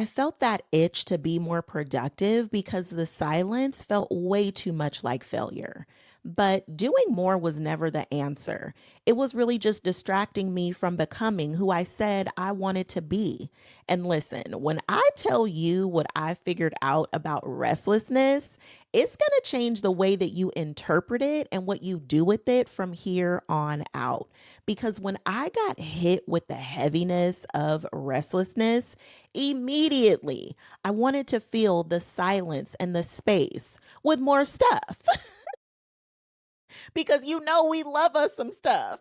I felt that itch to be more productive because the silence felt way too much like failure. But doing more was never the answer. It was really just distracting me from becoming who I said I wanted to be. And listen, when I tell you what I figured out about restlessness, it's going to change the way that you interpret it and what you do with it from here on out. Because when I got hit with the heaviness of restlessness, immediately I wanted to fill the silence and the space with more stuff because we love us some stuff.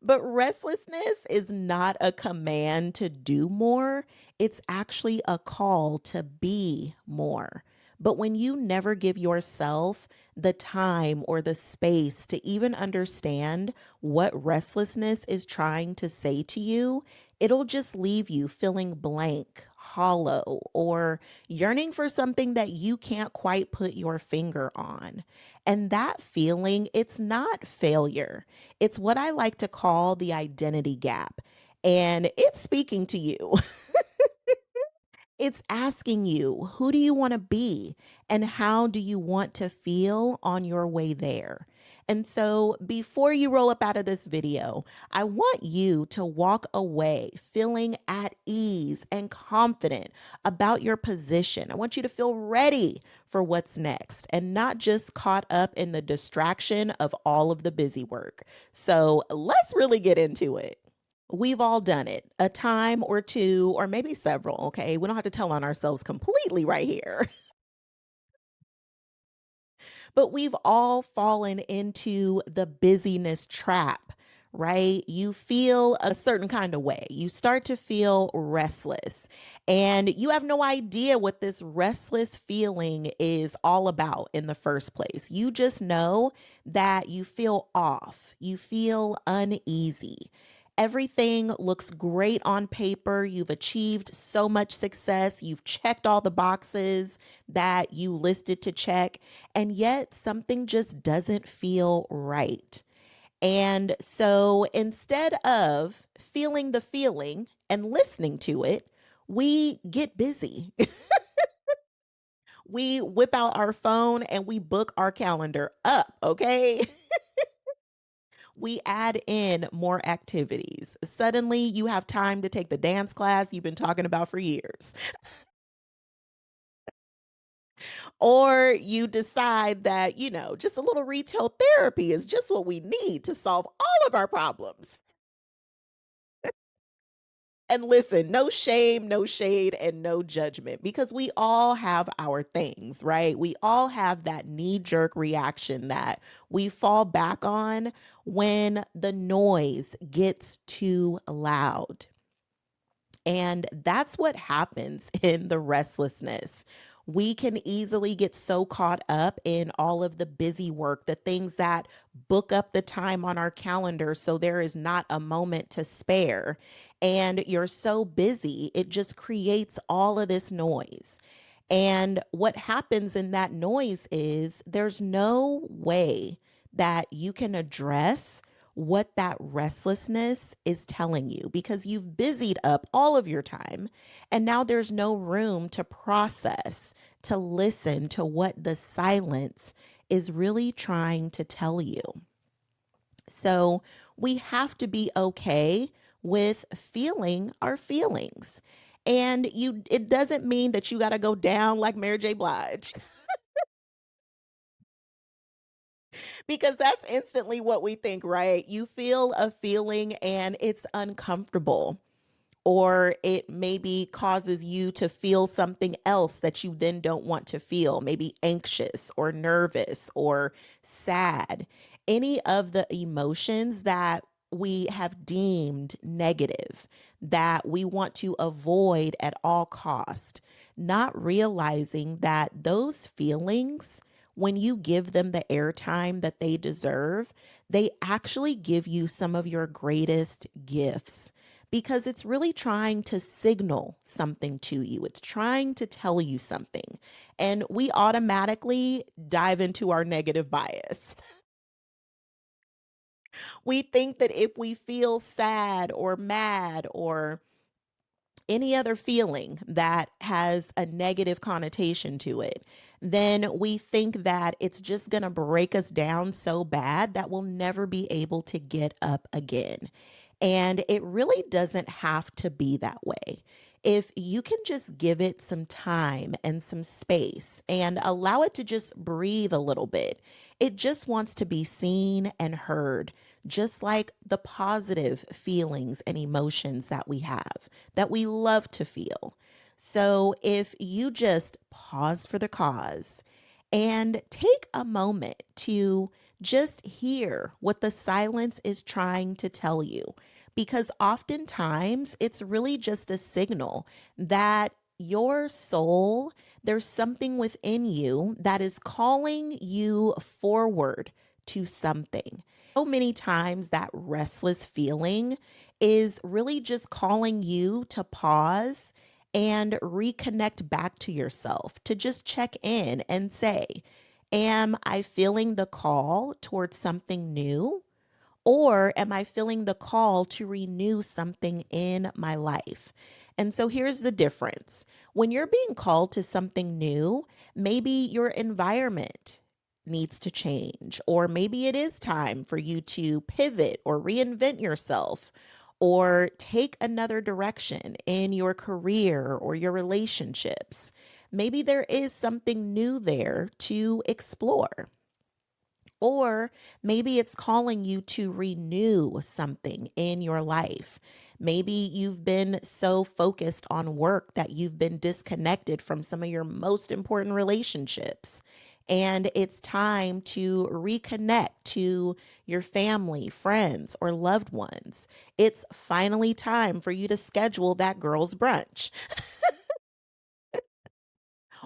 But restlessness is not a command to do more, it's actually a call to be more. But when you never give yourself the time or the space to even understand what restlessness is trying to say to you, it'll just leave you feeling blank, hollow, or yearning for something that you can't quite put your finger on. And that feeling, it's not failure. It's what I like to call the identity gap. And it's speaking to you. It's asking you, who do you want to be? And how do you want to feel on your way there? And so, before you roll up out of this video, I want you to walk away feeling at ease and confident about your position. I want you to feel ready for what's next and not just caught up in the distraction of all of the busy work. So, let's really get into it. We've all done it a time or two, or maybe several. Okay. We don't have to tell on ourselves completely right here, but we've all fallen into the busyness trap, right? You feel a certain kind of way. You start to feel restless, and you have no idea what this restless feeling is all about in the first place. You just know that you feel off, you feel uneasy. Everything looks great on paper. You've achieved so much success. You've checked all the boxes that you listed to check, and yet something just doesn't feel right. And so instead of feeling the feeling and listening to it, we get busy. We whip out our phone and we book our calendar up, okay? We add in more activities. Suddenly, you have time to take the dance class you've been talking about for years. Or you decide that, just a little retail therapy is just what we need to solve all of our problems. And listen, no shame, no shade, and no judgment because we all have our things, right? We all have that knee jerk reaction that we fall back on when the noise gets too loud. And that's what happens in the restlessness. We can easily get so caught up in all of the busy work, the things that book up the time on our calendar so there is not a moment to spare. And you're so busy, it just creates all of this noise. And what happens in that noise is there's no way that you can address what that restlessness is telling you because you've busied up all of your time and now there's no room to process, to listen to what the silence is really trying to tell you. So we have to be okay with feeling our feelings. And it doesn't mean that you got to go down like Mary J. Blige because that's instantly what we think, right? You feel a feeling and it's uncomfortable, or it maybe causes you to feel something else that you then don't want to feel, maybe anxious or nervous or sad. Any of the emotions that we have deemed negative that we want to avoid at all cost, not realizing that those feelings, when you give them the airtime that they deserve, they actually give you some of your greatest gifts because it's really trying to signal something to you. It's trying to tell you something. And we automatically dive into our negative bias. We think that if we feel sad or mad or any other feeling that has a negative connotation to it, then we think that it's just going to break us down so bad that we'll never be able to get up again. And it really doesn't have to be that way. If you can just give it some time and some space and allow it to just breathe a little bit, it just wants to be seen and heard, just like the positive feelings and emotions that we have, that we love to feel. So if you just pause for the cause and take a moment to just hear what the silence is trying to tell you, because oftentimes it's really just a signal that your soul, there's something within you that is calling you forward to something. So many times that restless feeling is really just calling you to pause and reconnect back to yourself, to just check in and say, am I feeling the call towards something new? Or am I feeling the call to renew something in my life? And so here's the difference. When you're being called to something new, maybe your environment needs to change, or maybe it is time for you to pivot or reinvent yourself or take another direction in your career or your relationships. Maybe there is something new there to explore. Or maybe it's calling you to renew something in your life. Maybe you've been so focused on work that you've been disconnected from some of your most important relationships. And it's time to reconnect to your family, friends, or loved ones. It's finally time for you to schedule that girl's brunch.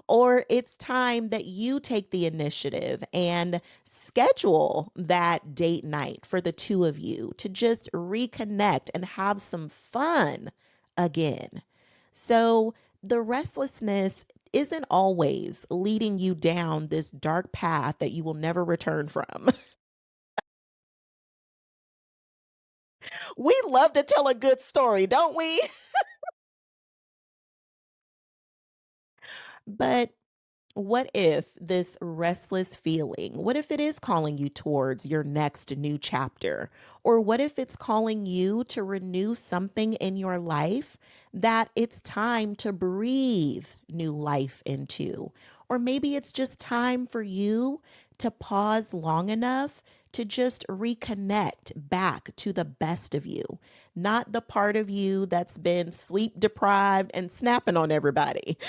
Or it's time that you take the initiative and schedule that date night for the two of you to just reconnect and have some fun again. So the restlessness isn't always leading you down this dark path that you will never return from. We love to tell a good story, don't we? But what if this restless feeling, what if it is calling you towards your next new chapter? Or what if it's calling you to renew something in your life that it's time to breathe new life into? Or maybe it's just time for you to pause long enough to just reconnect back to the best of you, not the part of you that's been sleep deprived and snapping on everybody.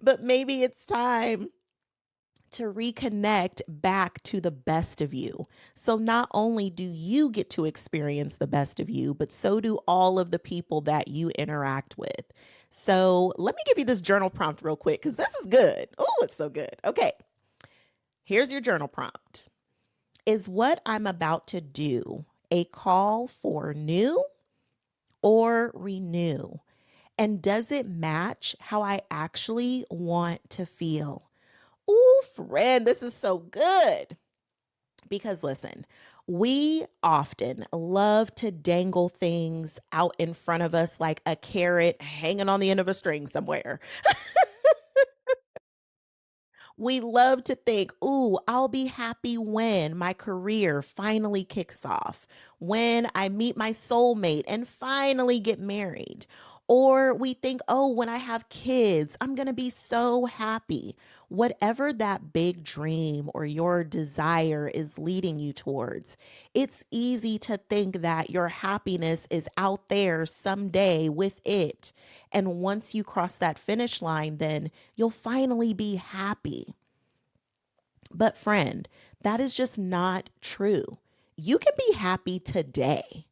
But maybe it's time to reconnect back to the best of you. So not only do you get to experience the best of you, but so do all of the people that you interact with. So let me give you this journal prompt real quick because this is good. Oh, it's so good. Okay, here's your journal prompt. Is what I'm about to do a call for new or renew? And does it match how I actually want to feel? Ooh, friend, this is so good. Because listen, we often love to dangle things out in front of us like a carrot hanging on the end of a string somewhere. We love to think, ooh, I'll be happy when my career finally kicks off, when I meet my soulmate and finally get married. Or we think, oh, when I have kids, I'm going to be so happy. Whatever that big dream or your desire is leading you towards, it's easy to think that your happiness is out there someday with it. And once you cross that finish line, then you'll finally be happy. But, friend, that is just not true. You can be happy today.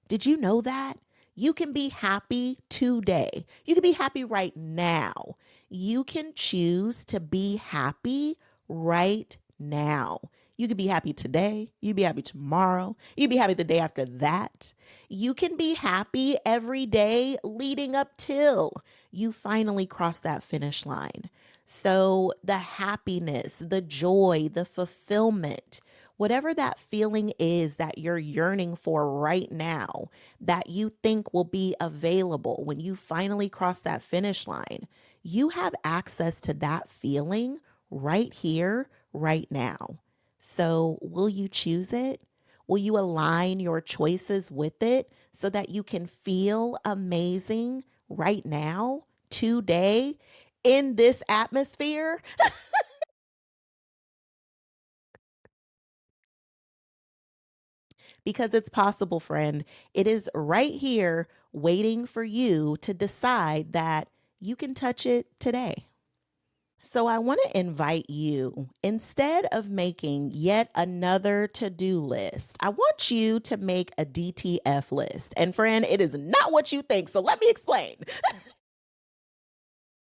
Did you know that? You can be happy today. You can be happy right now. You can choose to be happy right now. You can be happy today. You can be happy tomorrow. You can be happy the day after that. You can be happy every day leading up till you finally cross that finish line. So, the happiness, the joy, the fulfillment, Whatever that feeling is that you're yearning for right now, that you think will be available when you finally cross that finish line, you have access to that feeling right here, right now. So, will you choose it? Will you align your choices with it so that you can feel amazing right now, today, in this atmosphere? Because it's possible, friend. It is right here waiting for you to decide that you can touch it today. So, I want to invite you, instead of making yet another to do list, I want you to make a DTF list. And, friend, it is not what you think. So, let me explain.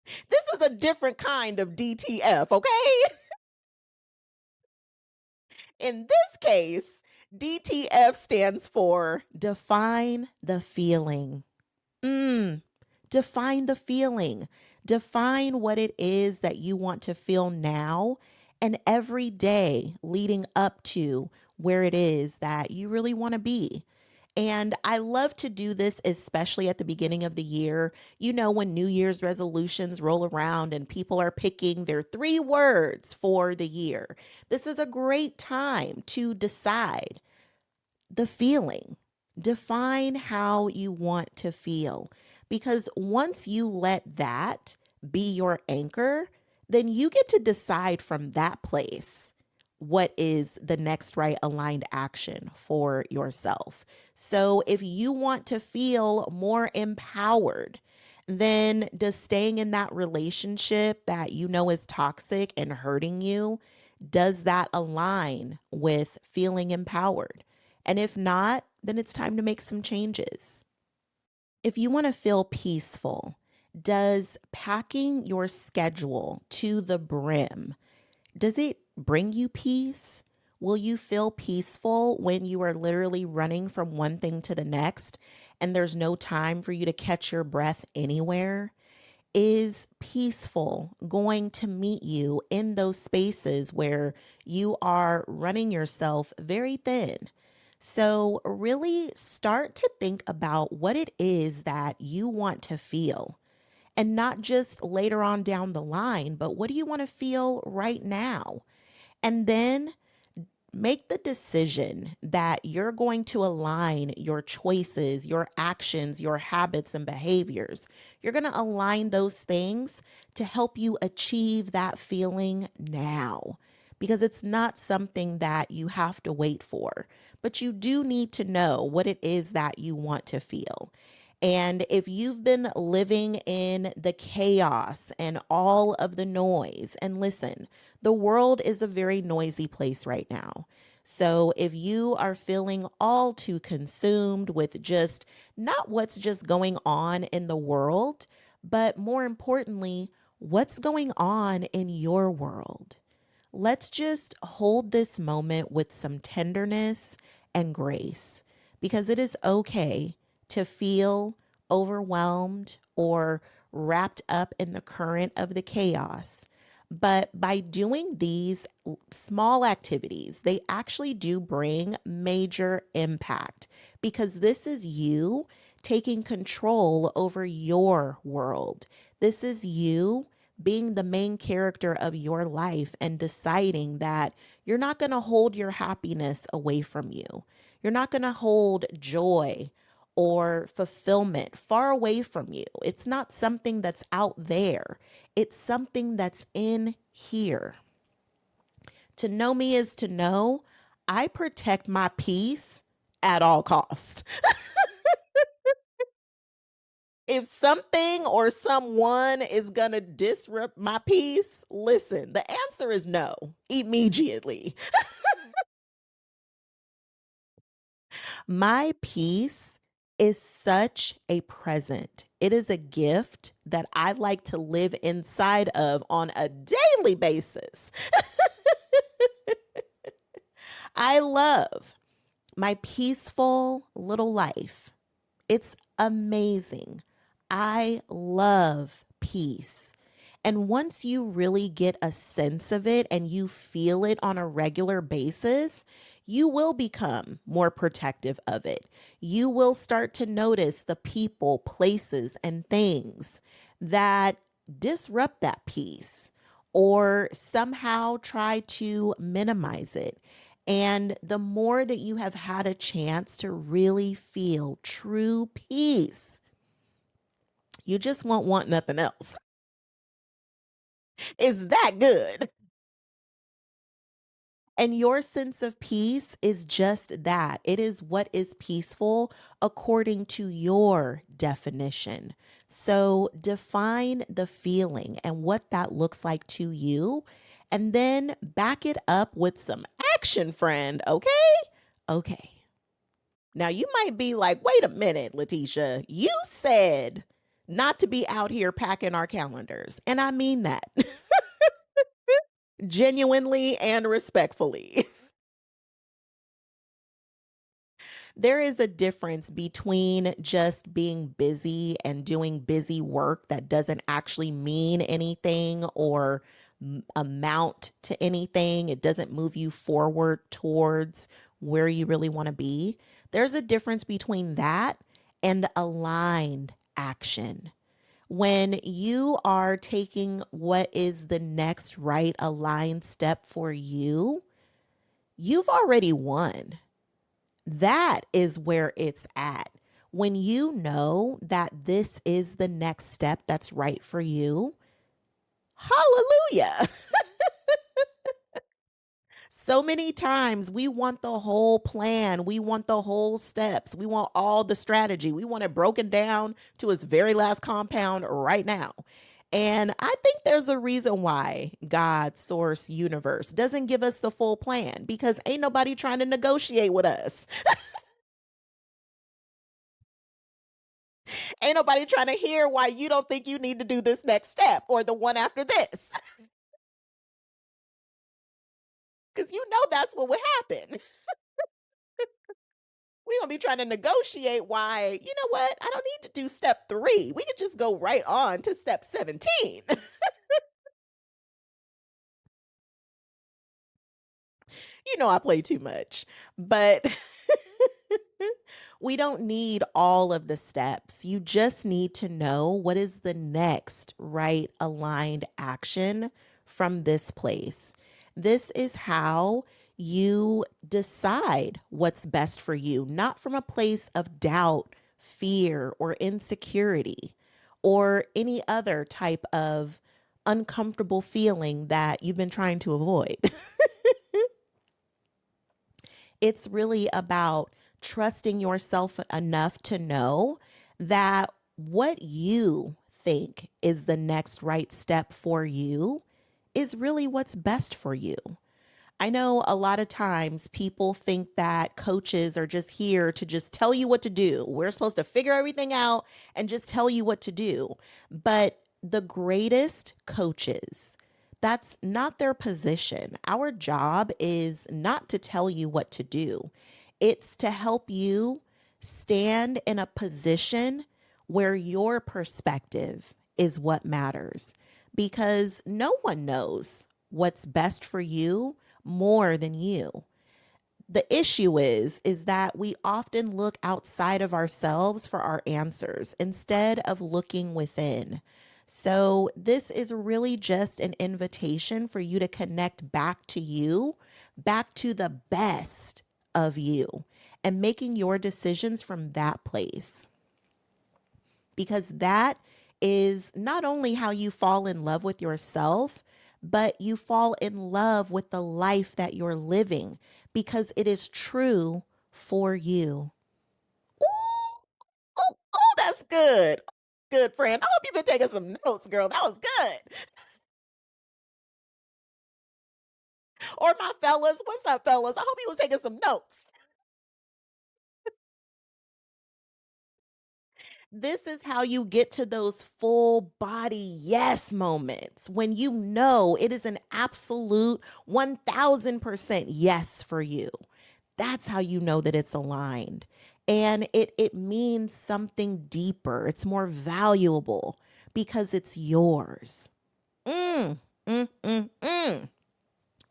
This is a different kind of DTF, okay? In this case, DTF stands for define the feeling. Mm, define the feeling. Define what it is that you want to feel now and every day leading up to where it is that you really want to be. And I love to do this, especially at the beginning of the year. You know, when New Year's resolutions roll around and people are picking their 3 words for the year, this is a great time to decide the feeling. Define how you want to feel. Because once you let that be your anchor, then you get to decide from that place what is the next right aligned action for yourself. So if you want to feel more empowered, then does staying in that relationship that you know is toxic and hurting you, does that align with feeling empowered? And if not, then it's time to make some changes. If you want to feel peaceful, does packing your schedule to the brim, does it bring you peace? Will you feel peaceful when you are literally running from one thing to the next and there's no time for you to catch your breath anywhere? Is peaceful going to meet you in those spaces where you are running yourself very thin? So, really start to think about what it is that you want to feel, and not just later on down the line, but what do you want to feel right now? And then make the decision that you're going to align your choices, your actions, your habits, and behaviors. You're going to align those things to help you achieve that feeling now, because it's not something that you have to wait for, but you do need to know what it is that you want to feel. And if you've been living in the chaos and all of the noise, and listen, the world is a very noisy place right now. So if you are feeling all too consumed with just not what's just going on in the world, but more importantly, what's going on in your world, let's just hold this moment with some tenderness and grace, because it is okay to feel overwhelmed or wrapped up in the current of the chaos. But by doing these small activities, they actually do bring major impact, because this is you taking control over your world. This is you being the main character of your life and deciding that you're not going to hold your happiness away from you. You're not going to hold joy or fulfillment far away from you. It's not something that's out there, it's something that's in here. To know me is to know I protect my peace at all cost. If something or someone is going to disrupt my peace, listen, the answer is no, immediately. My peace is such a present. It is a gift that I like to live inside of on a daily basis. I love my peaceful little life. It's amazing. I love peace. And once you really get a sense of it and you feel it on a regular basis, you will become more protective of it. You will start to notice the people, places, and things that disrupt that peace or somehow try to minimize it. And the more that you have had a chance to really feel true peace, you just won't want nothing else. It's that good. And your sense of peace is just that. It is what is peaceful according to your definition. So define the feeling and what that looks like to you, and then back it up with some action, friend. Okay? Okay. Now you might be like, wait a minute, Letitia, you said not to be out here packing our calendars. And I mean that genuinely and respectfully. There is a difference between just being busy and doing busy work that doesn't actually mean anything or amount to anything. It doesn't move you forward towards where you really want to be. There's a difference between that and aligned action. When you are taking what is the next right aligned step for you, you've already won. That is where it's at. When you know that this is the next step that's right for you, hallelujah. So many times we want the whole plan, we want the whole steps, we want all the strategy, we want it broken down to its very last compound right now. And I think there's a reason why God, source, universe doesn't give us the full plan because ain't nobody trying to negotiate with us. Ain't nobody trying to hear why you don't think you need to do this next step or the one after this. Because you know that's what would happen. We gonna be trying to negotiate why, you know what? I don't need to do step 3. We could just go right on to step 17. You know I play too much. But we don't need all of the steps. You just need to know what is the next right aligned action from this place. This is how you decide what's best for you, not from a place of doubt, fear, or insecurity, or any other type of uncomfortable feeling that you've been trying to avoid. It's really about trusting yourself enough to know that what you think is the next right step for you is really what's best for you. I know a lot of times people think that coaches are just here to just tell you what to do. We're supposed to figure everything out and just tell you what to do. But the greatest coaches, that's not their position. Our job is not to tell you what to do, it's to help you stand in a position where your perspective is what matters because no one knows what's best for you more than you. The issue is that we often look outside of ourselves for our answers instead of looking within. So this is really just an invitation for you to connect back to you, back to the best of you, and making your decisions from that place, because that is not only how you fall in love with yourself, but you fall in love with the life that you're living because it is true for you. Ooh, oh, that's good. Good friend. I hope you've been taking some notes, girl. That was good. Or my fellas, what's up, fellas? I hope you was taking some notes. This is how you get to those full body yes moments when you know it is an absolute 1000% yes for you. That's how you know that it's aligned. And it means something deeper. It's more valuable because it's yours. Mm, mm, mm, mm.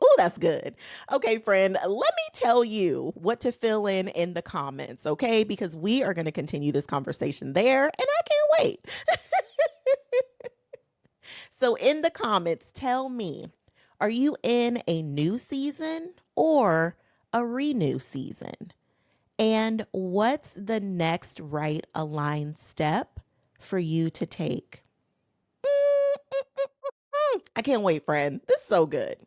Oh, that's good. Okay, friend, let me tell you what to fill in the comments, okay? Because we are going to continue this conversation there, and I can't wait. So, in the comments, tell me, are you in a new season or a renew season? And what's the next right aligned step for you to take? I can't wait, friend. This is so good.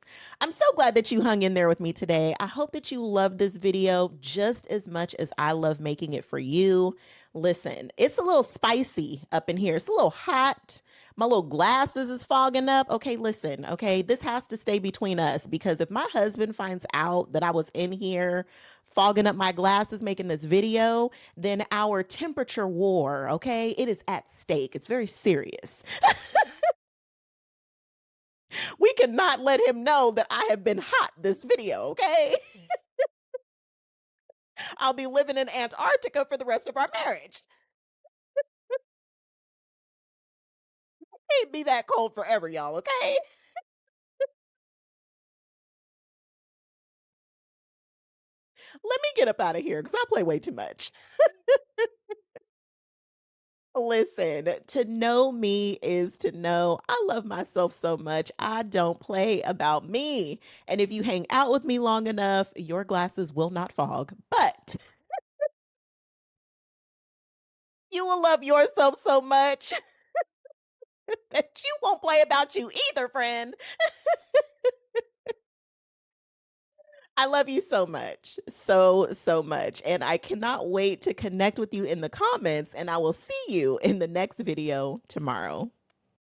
I'm so glad that you hung in there with me today. I hope that you love this video just as much as I love making it for you. Listen, it's a little spicy up in here. It's a little hot. My little glasses is fogging up. Okay, listen, okay, this has to stay between us because if my husband finds out that I was in here fogging up my glasses making this video, then our temperature war, okay, it is at stake. It's very serious. We cannot let him know that I have been hot this video, okay? I'll be living in Antarctica for the rest of our marriage. Can't be that cold forever, y'all, okay? Let me get up out of here because I play way too much. Listen, to know me is to know I love myself so much. I don't play about me. And if you hang out with me long enough, your glasses will not fog. But you will love yourself so much that you won't play about you either, friend. I love you so much. So, so much. And I cannot wait to connect with you in the comments. And I will see you in the next video tomorrow.